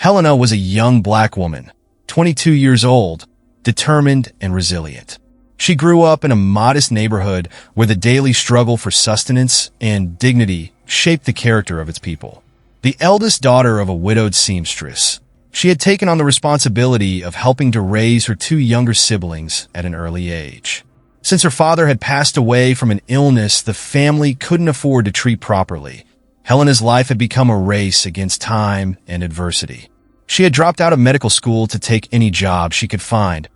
Helena was a young black woman, 22 years old, determined and resilient. She grew up in a modest neighborhood where the daily struggle for sustenance and dignity shaped the character of its people. The eldest daughter of a widowed seamstress, she had taken on the responsibility of helping to raise her two younger siblings at an early age. Since her father had passed away from an illness the family couldn't afford to treat properly, Helena's life had become a race against time and adversity. She had dropped out of medical school to take any job she could find,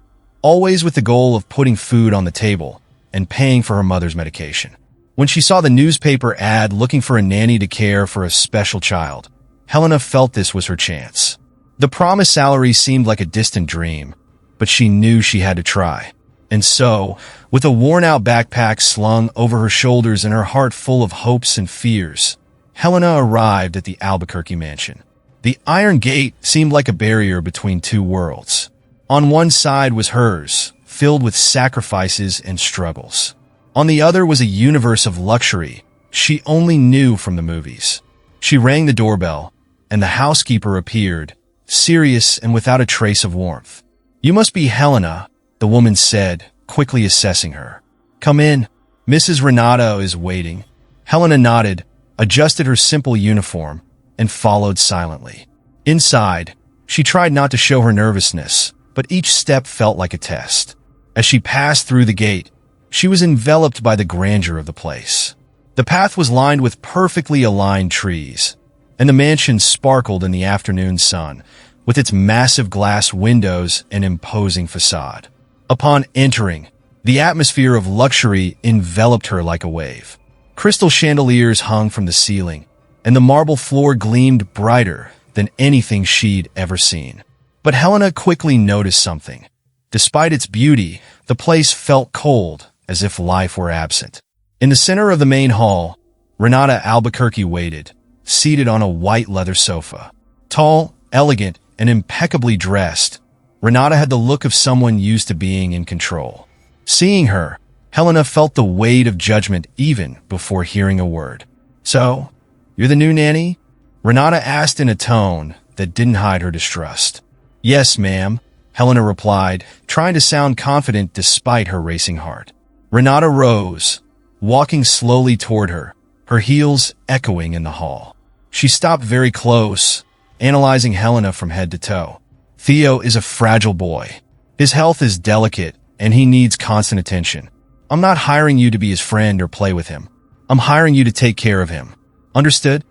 always with the goal of putting food on the table and paying for her mother's medication. When she saw the newspaper ad looking for a nanny to care for a special child, Helena felt this was her chance. The promised salary seemed like a distant dream, but she knew she had to try. And so, with a worn-out backpack slung over her shoulders and her heart full of hopes and fears, Helena arrived at the Albuquerque mansion. The iron gate seemed like a barrier between two worlds. On one side was hers, filled with sacrifices and struggles. On the other was a universe of luxury she only knew from the movies. She rang the doorbell, and the housekeeper appeared, serious and without a trace of warmth. "You must be Helena," the woman said, quickly assessing her. "Come in. Mrs. Renata is waiting." Helena nodded, adjusted her simple uniform, and followed silently. Inside, she tried not to show her nervousness, but each step felt like a test. As she passed through the gate, she was enveloped by the grandeur of the place. The path was lined with perfectly aligned trees, and the mansion sparkled in the afternoon sun, with its massive glass windows and imposing facade. Upon entering, the atmosphere of luxury enveloped her like a wave. Crystal chandeliers hung from the ceiling, and the marble floor gleamed brighter than anything she'd ever seen. But Helena quickly noticed something. Despite its beauty, the place felt cold, as if life were absent. In the center of the main hall, Renata Albuquerque waited, seated on a white leather sofa. Tall, elegant, and impeccably dressed, Renata had the look of someone used to being in control. Seeing her, Helena felt the weight of judgment even before hearing a word. "So, you're the new nanny?" Renata asked in a tone that didn't hide her distrust. "Yes, ma'am," Helena replied, trying to sound confident despite her racing heart. Renata rose, walking slowly toward her, her heels echoing in the hall. She stopped very close, analyzing Helena from head to toe. "Theo is a fragile boy. His health is delicate, and he needs constant attention. I'm not hiring you to be his friend or play with him. I'm hiring you to take care of him. Understood?"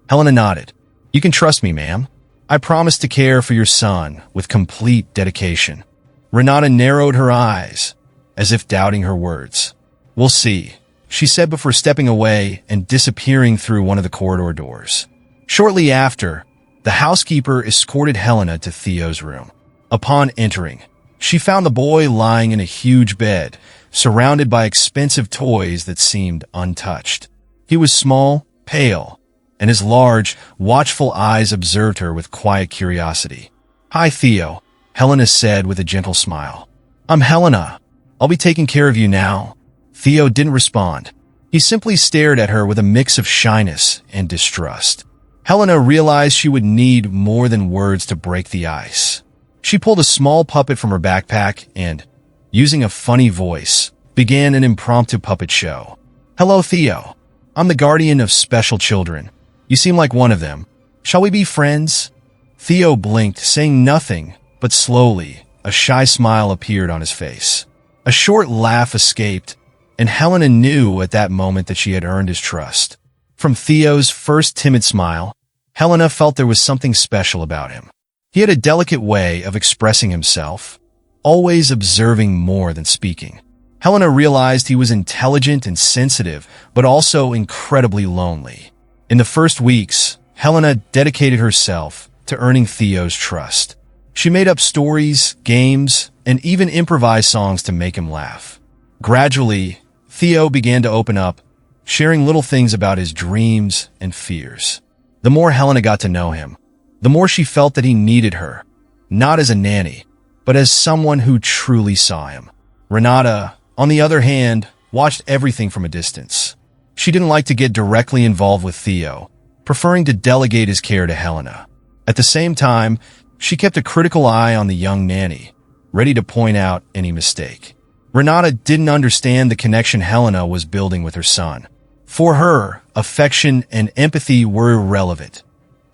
Helena nodded. "You can trust me, ma'am. I promise to care for your son with complete dedication." Renata narrowed her eyes, as if doubting her words. "We'll see," she said before stepping away and disappearing through one of the corridor doors. Shortly after, the housekeeper escorted Helena to Theo's room. Upon entering, she found the boy lying in a huge bed, surrounded by expensive toys that seemed untouched. He was small, pale, and his large, watchful eyes observed her with quiet curiosity. "Hi, Theo," Helena said with a gentle smile. "I'm Helena. I'll be taking care of you now." Theo didn't respond. He simply stared at her with a mix of shyness and distrust. Helena realized she would need more than words to break the ice. She pulled a small puppet from her backpack and, using a funny voice, began an impromptu puppet show. "Hello, Theo. I'm the guardian of special children. You seem like one of them. Shall we be friends?" Theo blinked, saying nothing, but slowly, a shy smile appeared on his face. A short laugh escaped, and Helena knew at that moment that she had earned his trust. From Theo's first timid smile, Helena felt there was something special about him. He had a delicate way of expressing himself, always observing more than speaking. Helena realized he was intelligent and sensitive, but also incredibly lonely. In the first weeks, Helena dedicated herself to earning Theo's trust. She made up stories, games, and even improvised songs to make him laugh. Gradually, Theo began to open up, sharing little things about his dreams and fears. The more Helena got to know him, the more she felt that he needed her, not as a nanny, but as someone who truly saw him. Renata, on the other hand, watched everything from a distance. She didn't like to get directly involved with Theo, preferring to delegate his care to Helena. At the same time, she kept a critical eye on the young nanny, ready to point out any mistake. Renata didn't understand the connection Helena was building with her son. For her, affection and empathy were irrelevant.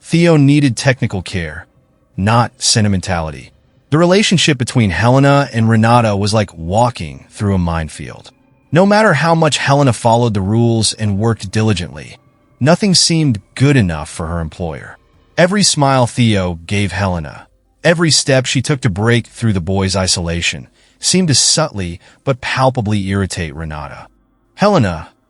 Theo needed technical care, not sentimentality. The relationship between Helena and Renata was like walking through a minefield. No matter how much Helena followed the rules and worked diligently, nothing seemed good enough for her employer. Every smile Theo gave Helena, every step she took to break through the boy's isolation, seemed to subtly but palpably irritate Renata.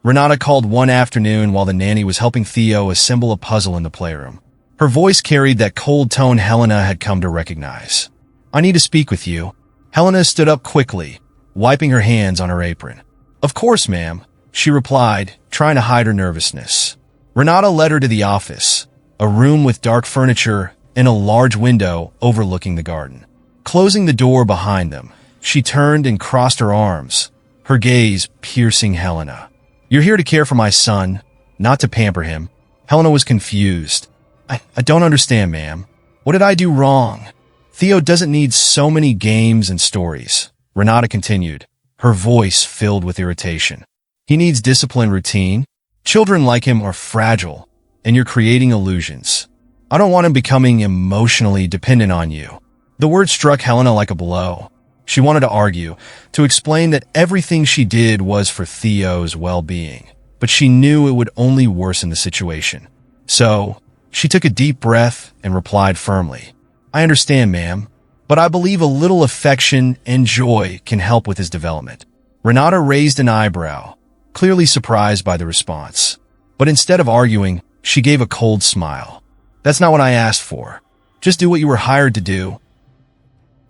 Renata called one afternoon while the nanny was helping Theo assemble a puzzle in the playroom. Her voice carried that cold tone Helena had come to recognize. "I need to speak with you." Helena stood up quickly, wiping her hands on her apron. "Of course, ma'am," she replied, trying to hide her nervousness. Renata led her to the office, a room with dark furniture and a large window overlooking the garden. Closing the door behind them, she turned and crossed her arms, her gaze piercing Helena. "You're here to care for my son, not to pamper him." Helena was confused. I don't understand, ma'am. What did I do wrong?" "Theo doesn't need so many games and stories," Renata continued, her voice filled with irritation. "He needs discipline routine. Children like him are fragile, and you're creating illusions. I don't want him becoming emotionally dependent on you." The word struck Helena like a blow. She wanted to argue, to explain that everything she did was for Theo's well-being, but she knew it would only worsen the situation. So, she took a deep breath and replied firmly, "I understand, ma'am, but I believe a little affection and joy can help with his development." Renata raised an eyebrow, clearly surprised by the response. But instead of arguing, she gave a cold smile. "That's not what I asked for. Just do what you were hired to do."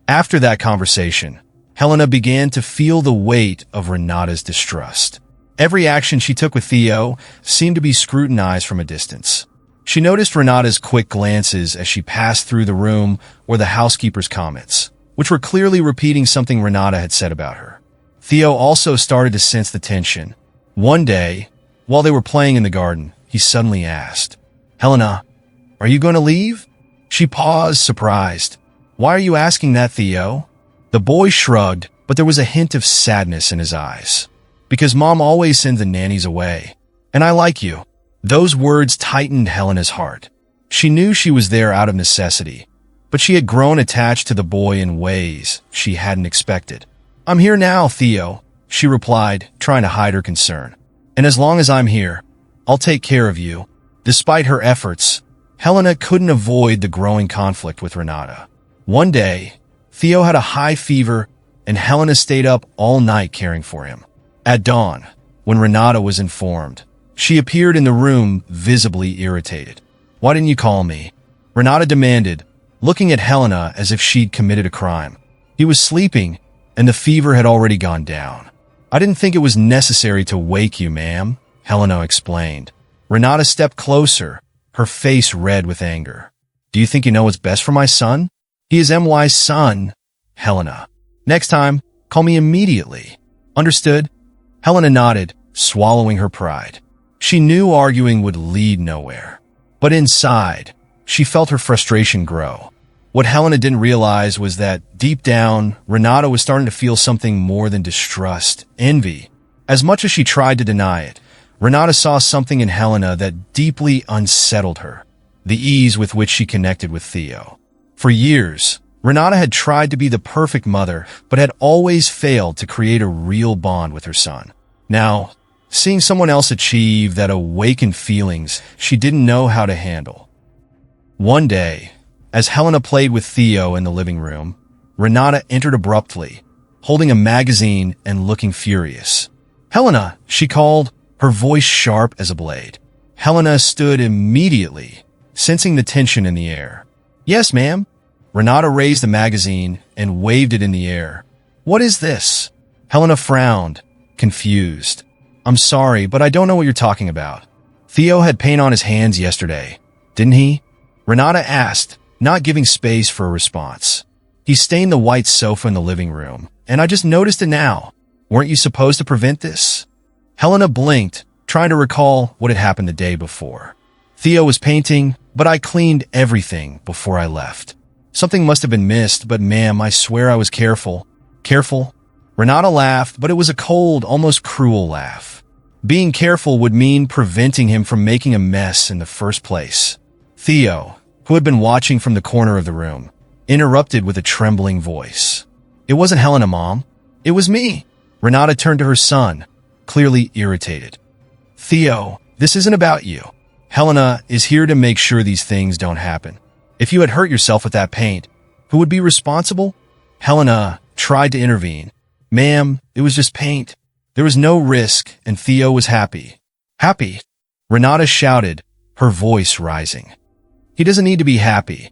After that conversation, Helena began to feel the weight of Renata's distrust. Every action she took with Theo seemed to be scrutinized from a distance. She noticed Renata's quick glances as she passed through the room or the housekeeper's comments, which were clearly repeating something Renata had said about her. Theo also started to sense the tension. One day, while they were playing in the garden, he suddenly asked, "Helena, are you going to leave?" She paused, surprised. "Why are you asking that, Theo?" The boy shrugged, but there was a hint of sadness in his eyes. "Because Mom always sends the nannies away, and I like you." Those words tightened Helena's heart. She knew she was there out of necessity, but she had grown attached to the boy in ways she hadn't expected. "I'm here now, Theo," she replied, trying to hide her concern. "And as long as I'm here, I'll take care of you." Despite her efforts, Helena couldn't avoid the growing conflict with Renata. One day, Theo had a high fever, and Helena stayed up all night caring for him. At dawn, when Renata was informed, she appeared in the room visibly irritated. "Why didn't you call me?" Renata demanded, looking at Helena as if she'd committed a crime. "He was sleeping, and the fever had already gone down." "I didn't think it was necessary to wake you, ma'am," Helena explained. Renata stepped closer, her face red with anger. "Do you think you know what's best for my son?" "He is MY's son, Helena. Next time, call me immediately." "Understood?" Helena nodded, swallowing her pride. She knew arguing would lead nowhere. But inside, she felt her frustration grow. What Helena didn't realize was that, deep down, Renata was starting to feel something more than distrust, envy. As much as she tried to deny it, Renata saw something in Helena that deeply unsettled her, the ease with which she connected with Theo. For years, Renata had tried to be the perfect mother, but had always failed to create a real bond with her son. Now, seeing someone else achieve that awakened feelings she didn't know how to handle. One day, as Helena played with Theo in the living room, Renata entered abruptly, holding a magazine and looking furious. "Helena," she called, her voice sharp as a blade. Helena stood immediately, sensing the tension in the air. "Yes, ma'am." Renata raised the magazine and waved it in the air. "What is this?" Helena frowned, confused. "I'm sorry, but I don't know what you're talking about." "Theo had paint on his hands yesterday, didn't he?" Renata asked, not giving space for a response. "He stained the white sofa in the living room, and I just noticed it now. Weren't you supposed to prevent this?" Helena blinked, trying to recall what had happened the day before. Theo was painting, but I cleaned everything before I left. Something must have been missed, but ma'am, I swear I was careful. Careful? Renata laughed, but it was a cold, almost cruel laugh. Being careful would mean preventing him from making a mess in the first place. Theo, who had been watching from the corner of the room, interrupted with a trembling voice. It wasn't Helena, Mom. It was me. Renata turned to her son, clearly irritated. Theo, this isn't about you. Helena is here to make sure these things don't happen. If you had hurt yourself with that paint, who would be responsible? Helena tried to intervene. Ma'am, it was just paint. There was no risk, and Theo was happy. Happy? Renata shouted, her voice rising. He doesn't need to be happy.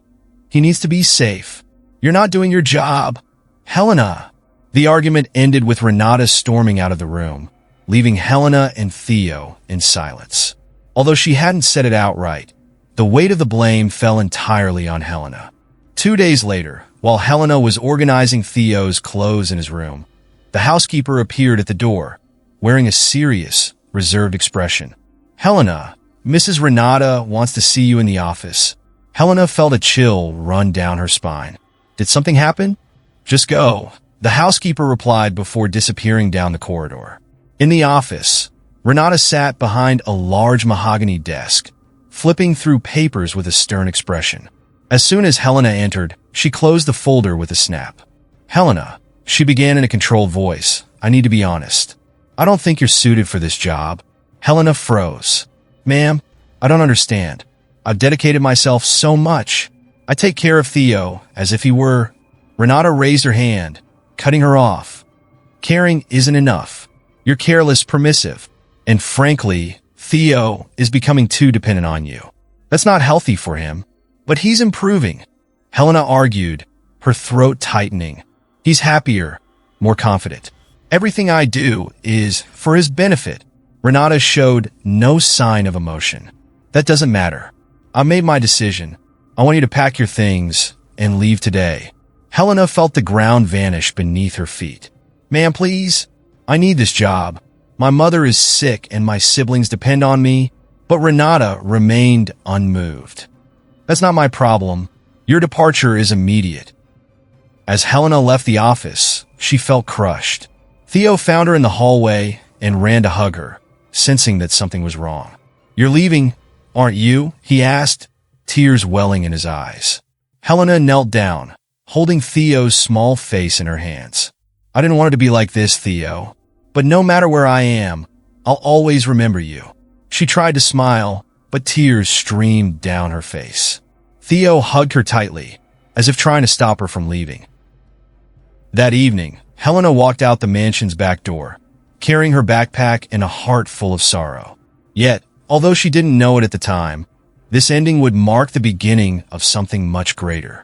He needs to be safe. You're not doing your job. Helena. The argument ended with Renata storming out of the room, leaving Helena and Theo in silence. Although she hadn't said it outright, the weight of the blame fell entirely on Helena. 2 days later, while Helena was organizing Theo's clothes in his room, the housekeeper appeared at the door, wearing a serious, reserved expression. Helena, Mrs. Renata wants to see you in the office. Helena felt a chill run down her spine. Did something happen? Just go, the housekeeper replied before disappearing down the corridor. In the office, Renata sat behind a large mahogany desk, flipping through papers with a stern expression. As soon as Helena entered, she closed the folder with a snap. Helena, she began in a controlled voice, I need to be honest. I don't think you're suited for this job. Helena froze. Ma'am, I don't understand. I've dedicated myself so much. I take care of Theo as if he were... Renata raised her hand, cutting her off. Caring isn't enough. You're careless, permissive. And frankly, Theo is becoming too dependent on you. That's not healthy for him. But he's improving. Helena argued, her throat tightening. He's happier, more confident. Everything I do is for his benefit. Renata showed no sign of emotion. That doesn't matter. I made my decision. I want you to pack your things and leave today. Helena felt the ground vanish beneath her feet. Ma'am, please. I need this job. My mother is sick and my siblings depend on me. But Renata remained unmoved. That's not my problem. Your departure is immediate. As Helena left the office, she felt crushed. Theo found her in the hallway and ran to hug her, sensing that something was wrong. You're leaving, aren't you? He asked, tears welling in his eyes. Helena knelt down, holding Theo's small face in her hands. I didn't want it to be like this, Theo. But no matter where I am, I'll always remember you. She tried to smile, but tears streamed down her face. Theo hugged her tightly, as if trying to stop her from leaving. That evening, Helena walked out the mansion's back door, carrying her backpack and a heart full of sorrow. Yet, although she didn't know it at the time, this ending would mark the beginning of something much greater.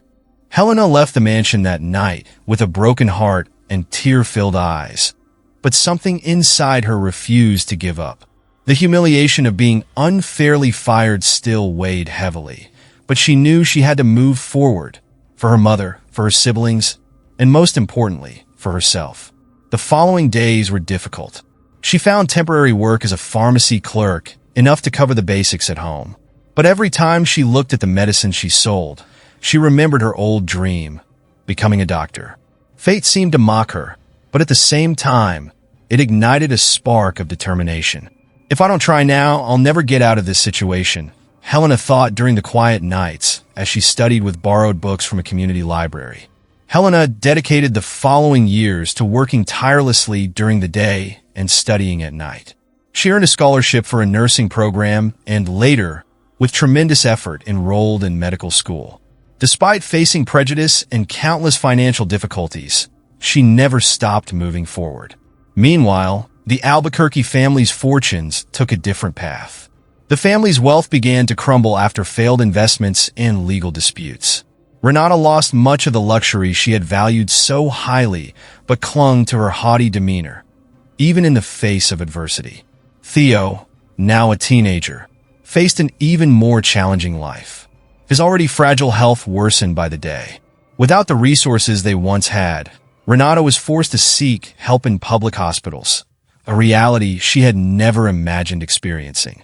Helena left the mansion that night with a broken heart and tear-filled eyes, but something inside her refused to give up. The humiliation of being unfairly fired still weighed heavily, but she knew she had to move forward, for her mother, for her siblings, and most importantly, for herself. The following days were difficult. She found temporary work as a pharmacy clerk, enough to cover the basics at home. But every time she looked at the medicine she sold, she remembered her old dream, becoming a doctor. Fate seemed to mock her, but at the same time, it ignited a spark of determination. If I don't try now, I'll never get out of this situation, Helena thought during the quiet nights as she studied with borrowed books from a community library. Helena dedicated the following years to working tirelessly during the day and studying at night. She earned a scholarship for a nursing program and later, with tremendous effort, enrolled in medical school. Despite facing prejudice and countless financial difficulties, she never stopped moving forward. Meanwhile, the Albuquerque family's fortunes took a different path. The family's wealth began to crumble after failed investments and legal disputes. Renata lost much of the luxury she had valued so highly, but clung to her haughty demeanor, even in the face of adversity. Theo, now a teenager, faced an even more challenging life. His already fragile health worsened by the day. Without the resources they once had, Renata was forced to seek help in public hospitals, a reality she had never imagined experiencing.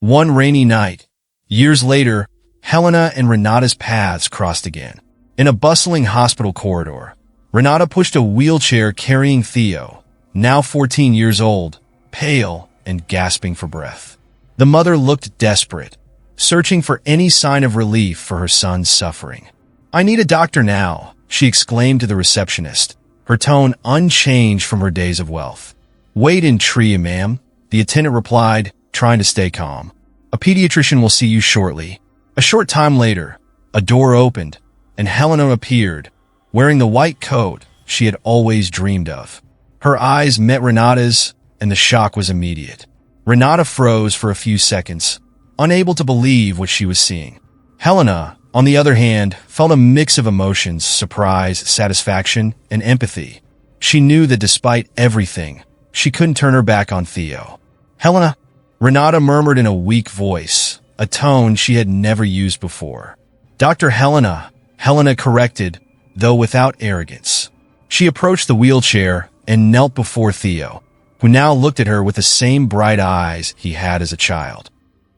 One rainy night, Years later, Helena and Renata's paths crossed again. In a bustling hospital corridor, Renata pushed a wheelchair carrying Theo, now 14 years old, pale and gasping for breath. The mother looked desperate, searching for any sign of relief for her son's suffering. "I need a doctor now," she exclaimed to the receptionist, her tone unchanged from her days of wealth. "Wait in tree, ma'am," the attendant replied, trying to stay calm. "A pediatrician will see you shortly." A short time later, a door opened, and Helena appeared, wearing the white coat she had always dreamed of. Her eyes met Renata's, and the shock was immediate. Renata froze for a few seconds, unable to believe what she was seeing. Helena, on the other hand, felt a mix of emotions: surprise, satisfaction, and empathy. She knew that despite everything, she couldn't turn her back on Theo. "Helena," Renata murmured in a weak voice, a tone she had never used before. "Dr. Helena," Helena corrected, though without arrogance. She approached the wheelchair and knelt before Theo, who now looked at her with the same bright eyes he had as a child.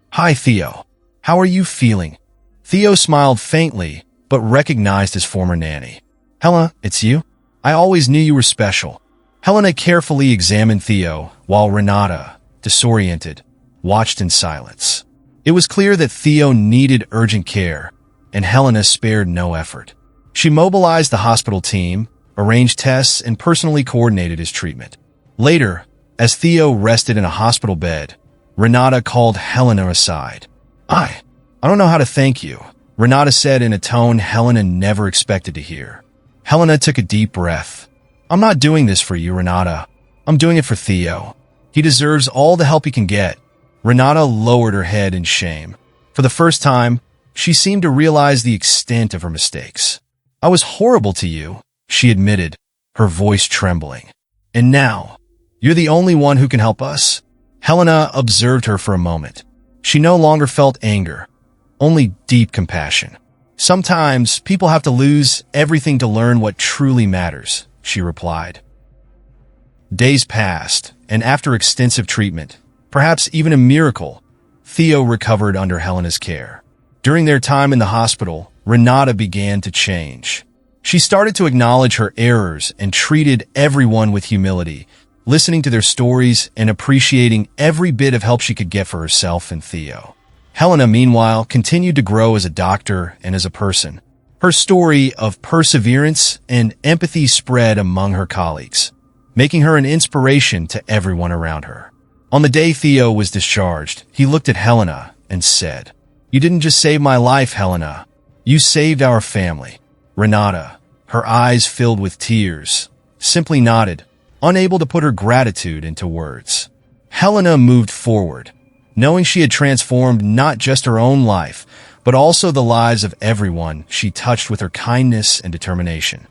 "Hi, Theo. How are you feeling?" Theo smiled faintly, but recognized his former nanny. "Helena, it's you? I always knew you were special." Helena carefully examined Theo, while Renata, disoriented, watched in silence. It was clear that Theo needed urgent care, and Helena spared no effort. She mobilized the hospital team, arranged tests, and personally coordinated his treatment. Later, as Theo rested in a hospital bed, Renata called Helena aside. I don't know how to thank you," Renata said in a tone Helena never expected to hear. Helena took a deep breath. "I'm not doing this for you, Renata. I'm doing it for Theo. He deserves all the help he can get." Renata lowered her head in shame. For the first time, she seemed to realize the extent of her mistakes. "I was horrible to you," she admitted, her voice trembling. "And now, you're the only one who can help us?" Helena observed her for a moment. She no longer felt anger, only deep compassion. "Sometimes people have to lose everything to learn what truly matters," she replied. Days passed, and after extensive treatment, perhaps even a miracle, Theo recovered under Helena's care. During their time in the hospital, Renata began to change. She started to acknowledge her errors and treated everyone with humility, listening to their stories and appreciating every bit of help she could get for herself and Theo. Helena, meanwhile, continued to grow as a doctor and as a person. Her story of perseverance and empathy spread among her colleagues, making her an inspiration to everyone around her. On the day Theo was discharged, he looked at Helena and said, "You didn't just save my life, Helena. You saved our family." Renata, her eyes filled with tears, simply nodded, unable to put her gratitude into words. Helena moved forward, knowing she had transformed not just her own life, but also the lives of everyone she touched with her kindness and determination.